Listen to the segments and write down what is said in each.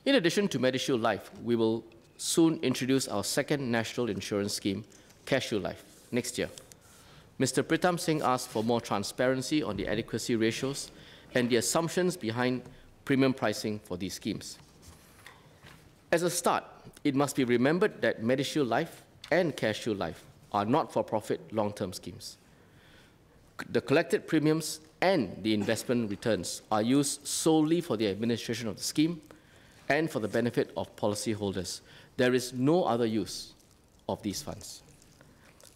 In addition to MediShield Life, we will soon introduce our second national insurance scheme, CareShield Life, next year. Mr. Pritam Singh asked for more transparency on the adequacy ratios and the assumptions behind premium pricing for these schemes. As a start, it must be remembered that MediShield Life and CareShield Life are not-for-profit long-term schemes. The collected premiums and the investment returns are used solely for the administration of the scheme and for the benefit of policyholders. There is no other use of these funds.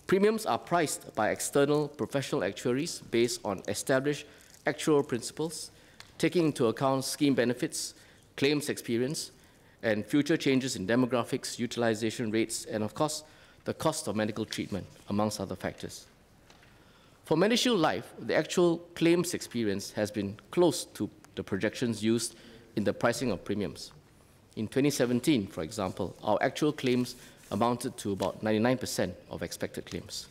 Premiums are priced by external professional actuaries based on established actuarial principles, taking into account scheme benefits, claims experience, and future changes in demographics, utilization rates, and of course, the cost of medical treatment, amongst other factors. For MediShield Life, the actual claims experience has been close to the projections used in the pricing of premiums. In 2017, for example, our actual claims amounted to about 99% of expected claims.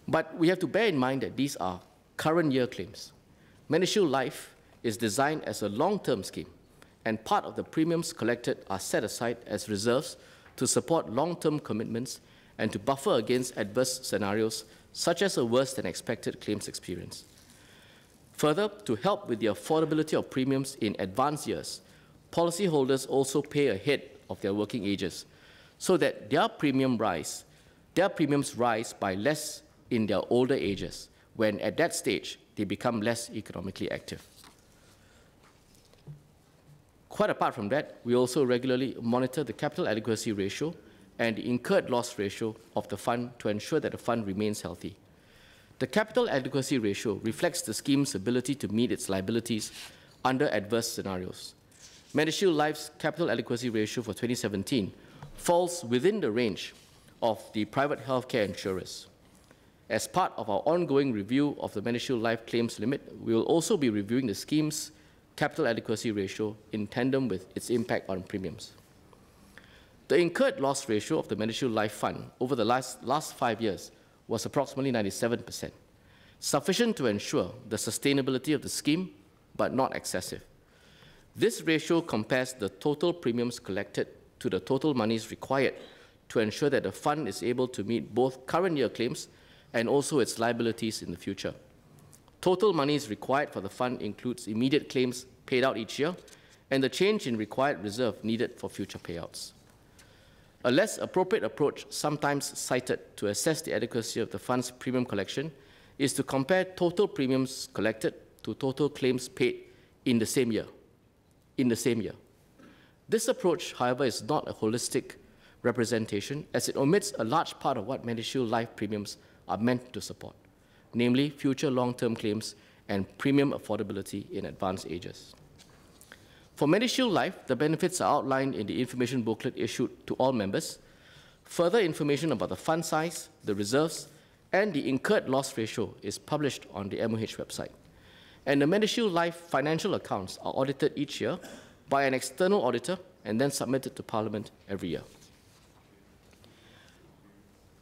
But we have to bear in mind that these are current year claims. MediShield Life is designed as a long-term scheme, and part of the premiums collected are set aside as reserves to support long-term commitments and to buffer against adverse scenarios such as a worse-than-expected claims experience. Further, to help with the affordability of premiums in advanced years, policyholders also pay ahead of their working ages so that their premiums rise by less in their older ages, when at that stage they become less economically active. Quite apart from that, we also regularly monitor the capital adequacy ratio and the incurred loss ratio of the fund to ensure that the fund remains healthy. The capital adequacy ratio reflects the scheme's ability to meet its liabilities under adverse scenarios. MediShield Life's capital adequacy ratio for 2017 falls within the range of the private healthcare insurers. As part of our ongoing review of the MediShield Life claims limit, we will also be reviewing the scheme's capital adequacy ratio in tandem with its impact on premiums. The incurred loss ratio of the MediShield Life Fund over the last 5 years was approximately 97%, sufficient to ensure the sustainability of the scheme, but not excessive. This ratio compares the total premiums collected to the total monies required to ensure that the fund is able to meet both current year claims and also its liabilities in the future. Total monies required for the fund includes immediate claims paid out each year and the change in required reserve needed for future payouts. A less appropriate approach, sometimes cited to assess the adequacy of the fund's premium collection, is to compare total premiums collected to total claims paid in the same year. This approach, however, is not a holistic representation, as it omits a large part of what MediShield Life premiums are meant to support, namely future long-term claims and premium affordability in advanced ages. For MediShield Life, the benefits are outlined in the information booklet issued to all members. Further information about the fund size, the reserves, and the incurred loss ratio is published on the MOH website. And the MediShield Life financial accounts are audited each year by an external auditor and then submitted to Parliament every year.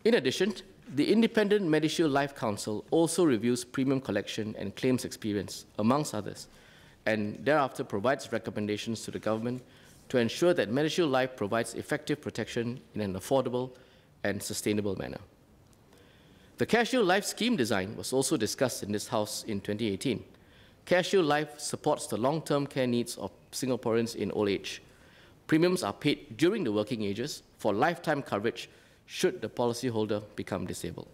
In addition, the Independent MediShield Life Council also reviews premium collection and claims experience, amongst others, and thereafter provides recommendations to the government to ensure that MediShield Life provides effective protection in an affordable and sustainable manner. The CareShield Life scheme design was also discussed in this House in 2018. CareShield Life supports the long-term care needs of Singaporeans in old age. Premiums are paid during the working ages for lifetime coverage should the policyholder become disabled.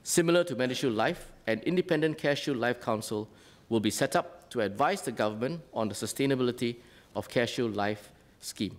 Similar to MediShield Life, an independent CareShield Life Council will be set up to advise the government on the sustainability of CareShield Life scheme.